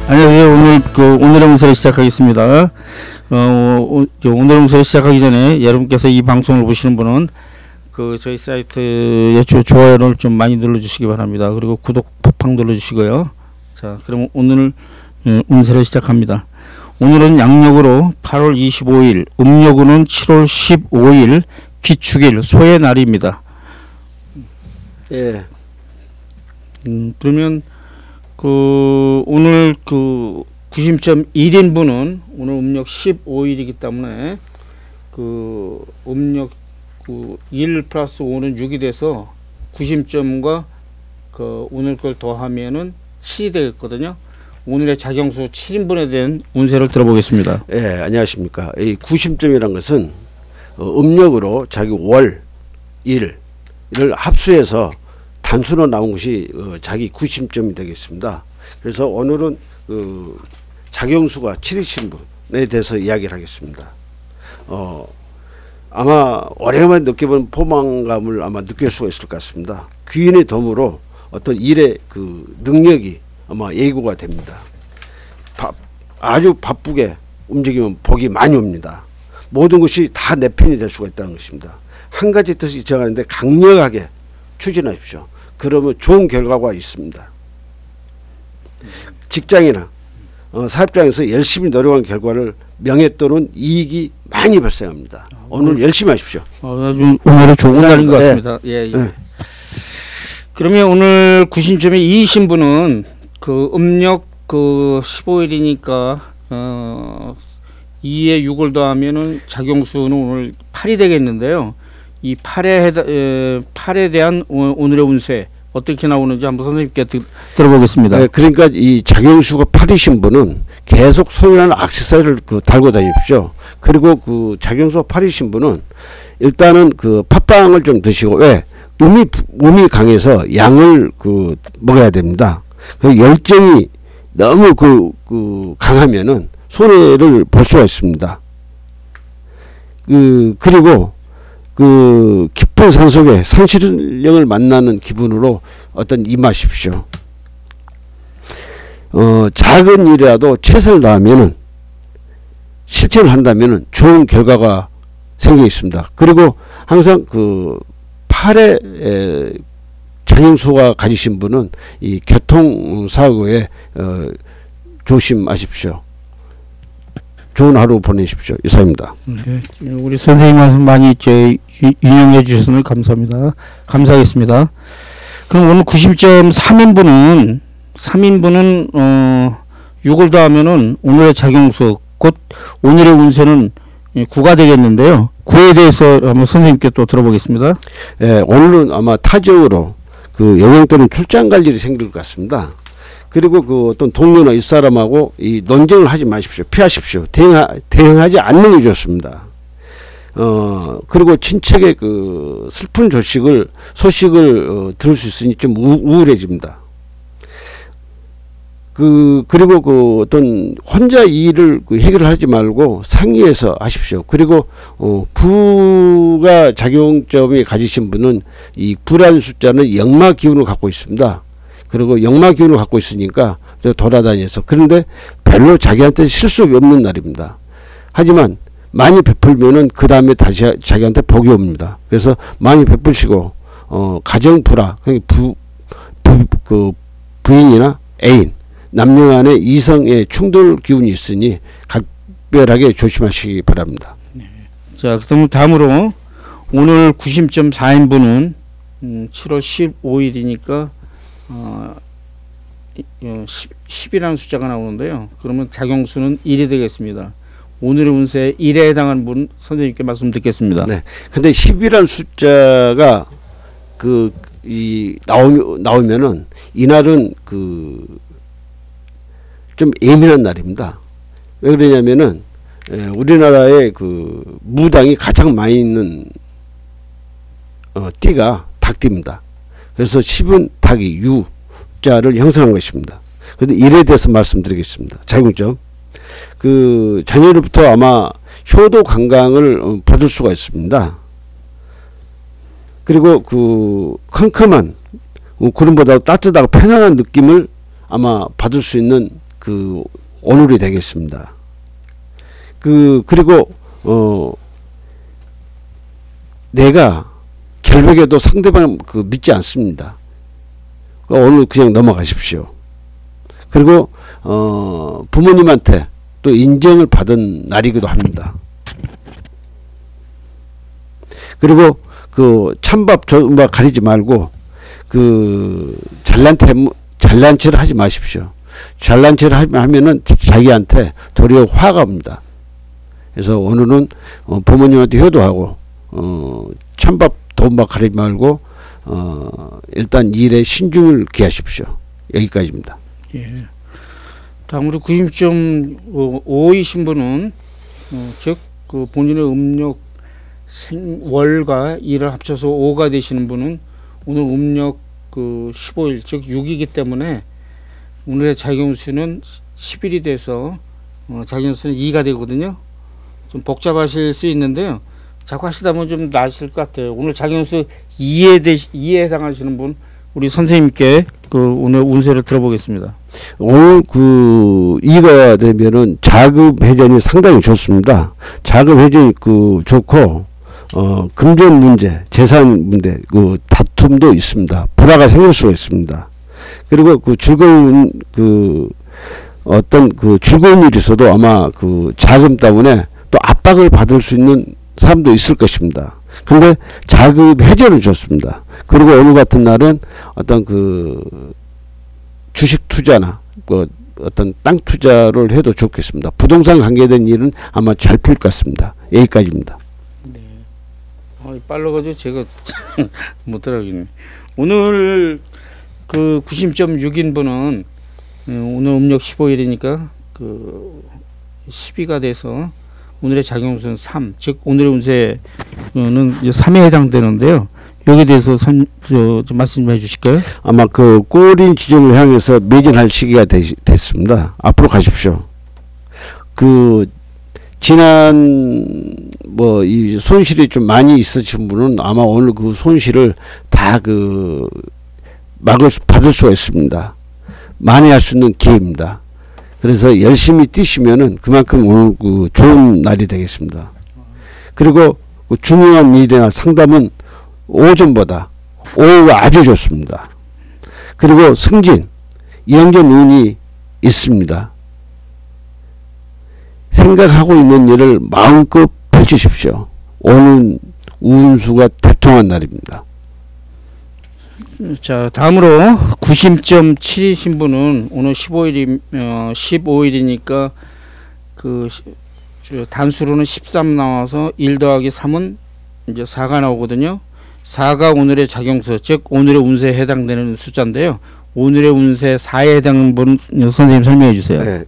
안녕하세요. 오늘의 운세를 시작하겠습니다. 오늘의 운세를 시작하기 전에 여러분께서 이 방송을 보시는 분은 저희 사이트에 좋아요를 좀 많이 눌러주시기 바랍니다. 그리고 구독 팍팍 눌러주시고요. 자, 그럼 오늘 운세를 시작합니다. 오늘은 양력으로 8월 25일, 음력으로는 7월 15일, 기축일, 소의 날입니다. 예. 그러면 오늘 90.1인분은 오늘 음력 15일이기 때문에 음력 1 플러스 5는 6이 돼서 90점과 오늘 걸 더하면은 7이 되겠거든요. 오늘의 자경수 7인분에 대한 운세를 들어보겠습니다. 예, 안녕하십니까. 이 90점이란 것은 음력으로 자기 월, 일을 합수해서 단수로 나온 것이 자기 90점이 되겠습니다. 그래서 오늘은 자경수가 7이신 분에 대해서 이야기를 하겠습니다. 아마 오래간만에 느껴본 포만감을 아마 느낄 수가 있을 것 같습니다. 귀인의 덤으로 어떤 일의 능력이 아마 예고가 됩니다. 아주 바쁘게 움직이면 복이 많이 옵니다. 모든 것이 다 내 편이 될 수가 있다는 것입니다. 한 가지 뜻이 정하는데 강력하게 추진하십시오. 그러면 좋은 결과가 있습니다. 직장이나 사업장에서 열심히 노력한 결과를 명예 또는 이익이 많이 발생합니다. 오늘 열심히 하십시오. 아주 오늘은 좋은 날인 것 같습니다. 예. 그러면 오늘 90점에 2이신 분은 음력 15일이니까 2에 6을 더하면은 자경수는 오늘 8이 되겠는데요. 이 8에 대한 오늘의 운세 어떻게 나오는지 한번 선생님께 들어보겠습니다. 네, 그러니까 이 자경수가 8이신 분은 계속 소중한 액세서리를 달고 다니십시오. 그리고 자경수가 8이신 분은 일단은 팥빵을 좀 드시고, 왜? 음이 강해서 양을 먹어야 됩니다. 열정이 너무 강하면은 손해를 볼 수가 있습니다. 그리고 깊은 산속에 산신령을 만나는 기분으로 임하십시오. 작은 일이라도 최선을 다하면은 실천을 한다면은 좋은 결과가 생겨 있습니다. 그리고 항상 8에 자경수가 가지신 분은 이 교통사고에 조심하십시오. 좋은 하루 보내십시오. 이상입니다. 네, 우리 선생님 많이 유용해 주셔서 감사합니다. 감사하겠습니다. 그럼 오늘 90.3인분은 6을 더하면은 오늘의 자경수 곧 오늘의 운세는 9가 되겠는데요. 9에 대해서 한번 선생님께 또 들어보겠습니다. 예, 오늘은 아마 타적으로 영향 또는 출장 갈 일이 생길 것 같습니다. 그리고 어떤 동료나 윗사람하고 이 논쟁을 하지 마십시오. 피하십시오. 대응하지 않는 게 좋습니다. 그리고 친척의 슬픈 소식을 들을 수 있으니 좀 우울해집니다. 그리고 어떤 혼자 일을 해결을 하지 말고 상의해서 하십시오. 그리고 부가 작용점이 가지신 분은 이 부라는 숫자는 역마 기운을 갖고 있습니다. 그리고 역마 기운을 갖고 있으니까 돌아다녀서, 그런데 별로 자기한테 실속이 없는 날입니다. 하지만 많이 베풀면은 그 다음에 다시 자기한테 복이 옵니다. 그래서 많이 베푸시고 가정 불화, 부인이나 애인, 남녀 간의 이성의 충돌 기운이 있으니 각별하게 조심하시기 바랍니다. 자, 그럼 다음으로 오늘 90.4인분은 7월 15일이니까 10이라는 숫자가 나오는데요. 그러면 자경수는 1이 되겠습니다. 오늘의 운세 1에 해당하는 분 선생님께 말씀 듣겠습니다. 네. 근데 10이라는 숫자가 나오면은 이날은 좀 예민한 날입니다. 왜 그러냐면은 우리나라의 무당이 가장 많이 있는 띠가 닭띠입니다. 그래서 10은 닭이 유자를 형성한 것입니다. 그런데 일에 대해서 말씀드리겠습니다. 자경점. 자녀로부터 아마 효도 관광을 받을 수가 있습니다. 그리고 컴컴한 구름보다 따뜻하고 편안한 느낌을 아마 받을 수 있는 그 오늘이 되겠습니다. 그리고 내가 결백에도 상대방 믿지 않습니다. 오늘 그냥 넘어가십시오. 그리고 부모님한테 또 인정을 받은 날이기도 합니다. 그리고 찬밥 조밥 가리지 말고 잘난 체를 하지 마십시오. 잘난 체를 하면은 자기한테 도리어 화가 옵니다. 그래서 오늘은 부모님한테 효도하고 찬밥 도밥 가리지 말고 일단 일에 신중을 기하십시오. 여기까지입니다. 예. 다음으로 90.5이신 분은 즉 본인의 음력 월과 일을 합쳐서 5가 되시는 분은 오늘 음력 15일 즉 6이기 때문에 오늘의 작용수는 10일이 돼서 작용수는 2가 되거든요. 좀 복잡하실 수 있는데요. 자꾸 하시다 보면 좀 나으실 것 같아요. 오늘 작용수 2에 해당하시는 분 우리 선생님께 오늘 운세를 들어보겠습니다. 오늘 2가 되면은 자금 회전이 상당히 좋습니다. 자금 회전이 좋고 금전 문제, 재산 문제, 다툼도 있습니다. 불화가 생길 수가 있습니다. 그리고 즐거운 어떤 즐거운 일이 있어도 아마 자금 때문에 또 압박을 받을 수 있는 사람도 있을 것입니다. 근데 자금 회전은 좋습니다. 그리고 오늘 같은 날은 어떤 주식 투자나 어떤 땅 투자를 해도 좋겠습니다. 부동산 관계된 일은 아마 잘 풀 것 같습니다. 여기까지입니다. 네. 빨라가지고 제가 못 따라가겠네. 오늘 90.6인 분은 오늘 음력 15일이니까 12가 돼서 오늘의 작용수는 3, 즉 오늘의 운세는 이제 3에 해당되는데요. 여기에 대해서 좀 말씀 좀 해주실까요? 아마 꼬린 지점을 향해서 매진할 시기가 됐습니다. 앞으로 가십시오. 지난 이 손실이 좀 많이 있으신 분은 아마 오늘 손실을 다 받을 수가 있습니다. 만회할 수 있는 기회입니다. 그래서 열심히 뛰시면은 그만큼 오늘 좋은 날이 되겠습니다. 그리고 중요한 일이나 상담은 오전보다 오후가 아주 좋습니다. 그리고 승진, 영전 운이 있습니다. 생각하고 있는 일을 마음껏 펼치십시오. 오늘 운수가 대통한 날입니다. 자, 다음으로 90.7이신 분은 오늘 15일이니까 단수로는 13 나와서 1 더하기 3은 이제 4가 나오거든요. 4가 오늘의 작용수, 즉 오늘의 운세에 해당되는 숫자인데요. 오늘의 운세 4에 해당하는 분 선생님 설명해 주세요. 네,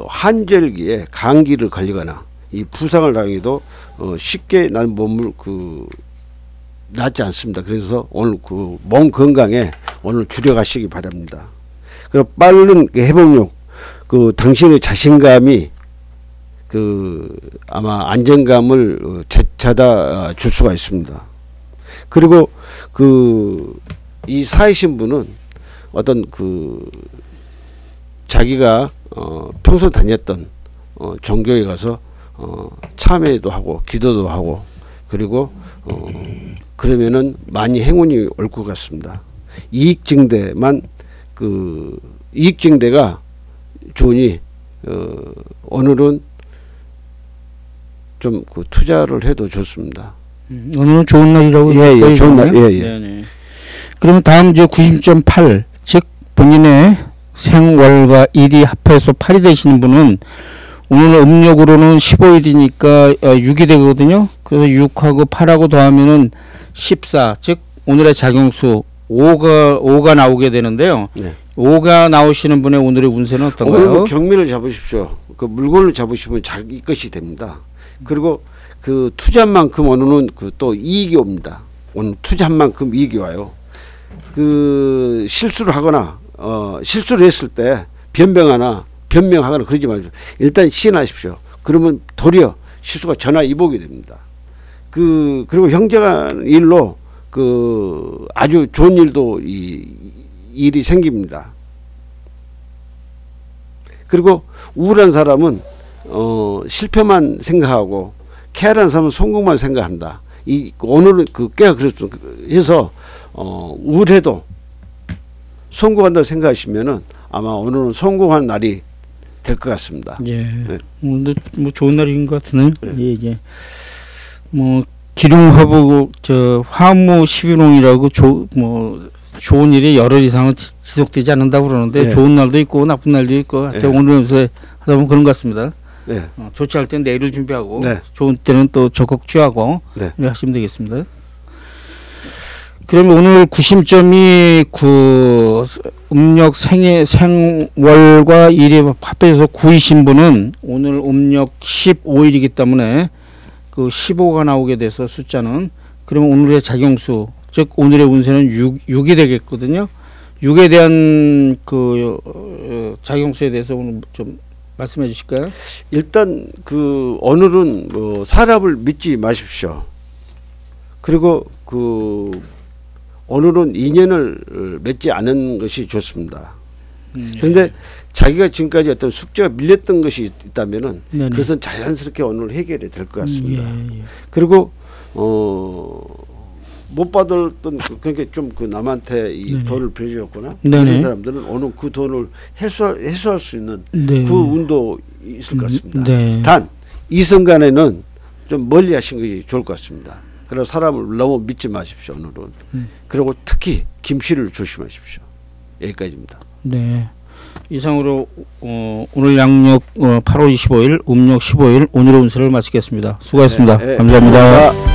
한절기에 감기를 걸리거나 이 부상을 당해도 쉽게 난 몸을 낫지 않습니다. 그래서 오늘 몸 건강에 오늘 줄여가시기 바랍니다. 그리고 빠른 회복력, 당신의 자신감이 아마 안정감을 되찾아 줄 수가 있습니다. 그리고 이 사이신 분은 어떤 자기가 평소 다녔던 종교에 가서 참회도 하고 기도도 하고 그리고 그러면은 많이 행운이 올 것 같습니다. 이익증대가 좋으니 오늘은 좀 투자를 해도 좋습니다. 오늘은 좋은 날이라고. 예, 좋은 날. 예. 네네. 그러면 다음 90.8, 즉 본인의 생월과 일이 합해서 8이 되시는 분은 오늘 음력으로는 15일이니까 6이 되거든요. 그래서 6하고 8하고 더하면은 14, 즉 오늘의 작용수 5가 나오게 되는데요. 네. 5가 나오시는 분의 오늘의 운세는 어떤가요? 오늘 경매를 잡으십시오. 물건을 잡으시면 자기 것이 됩니다. 그리고 투자한 만큼 오늘은 또 이익이 옵니다. 오늘 투자한 만큼 이익이 와요. 실수를 하거나 실수를 했을 때 변명하거나 그러지 마십시오. 일단 시인하십시오. 그러면 도리어 실수가 전화위복이 됩니다. 그리고 형제간 일로 아주 좋은 일도 일이 생깁니다. 그리고 우울한 사람은 실패만 생각하고 쾌활한 사람은 성공만 생각한다. 이 오늘은 그 꽤가 그렇습니다. 해서 우울해도 성공한다고 생각하시면은 아마 오늘은 성공한 날이 될 것 같습니다. 예. 네. 오늘 뭐 좋은 날인 것 같으네요. 네. 예, 예. 뭐 기륭화보 화무 11홍이라고 뭐 좋은 일이 열흘 이상은 지속되지 않는다고 그러는데 네. 좋은 날도 있고 나쁜 날도 있고 하여튼 네. 오늘 요새 하다 보면 그런 것 같습니다. 네. 좋지 않을 땐 내일을 준비하고 네. 좋은 때는 또 적극 취하고 네. 이렇게 하시면 되겠습니다. 그러면 오늘 구심점이 음력 생월과 일이 합해서 9이신 분은 오늘 음력 15일이기 때문에 그 15가 나오게 돼서 숫자는 그러면 오늘의 작용수 즉 오늘의 운세는 6이 되겠거든요. 6에 대한 그 작용수에 대해서 오늘 좀 말씀해 주실까요? 일단 그 오늘은 뭐 사람을 믿지 마십시오. 그리고 그 오늘은 인연을 맺지 않은 것이 좋습니다. 그런데 자기가 지금까지 어떤 숙제가 밀렸던 것이 있다면은 네네. 그것은 자연스럽게 오늘 해결이 될 것 같습니다. 예. 그리고 못 받았던 그러니까 좀 그 남한테 이 네네. 돈을 빌려줬거나 네네. 이런 사람들은 오늘 그 돈을 해소할 수 있는 네. 그 운도 있을 것 같습니다. 네. 단 이 순간에는 좀 멀리 하신 것이 좋을 것 같습니다. 그래서 사람을 너무 믿지 마십시오. 오늘은. 그리고 특히 김씨를 조심하십시오. 여기까지입니다. 네. 이상으로 오늘 양력 8월 25일, 음력 15일 오늘의 운세를 마치겠습니다. 수고하셨습니다. 네, 네. 감사합니다. 감사합니다.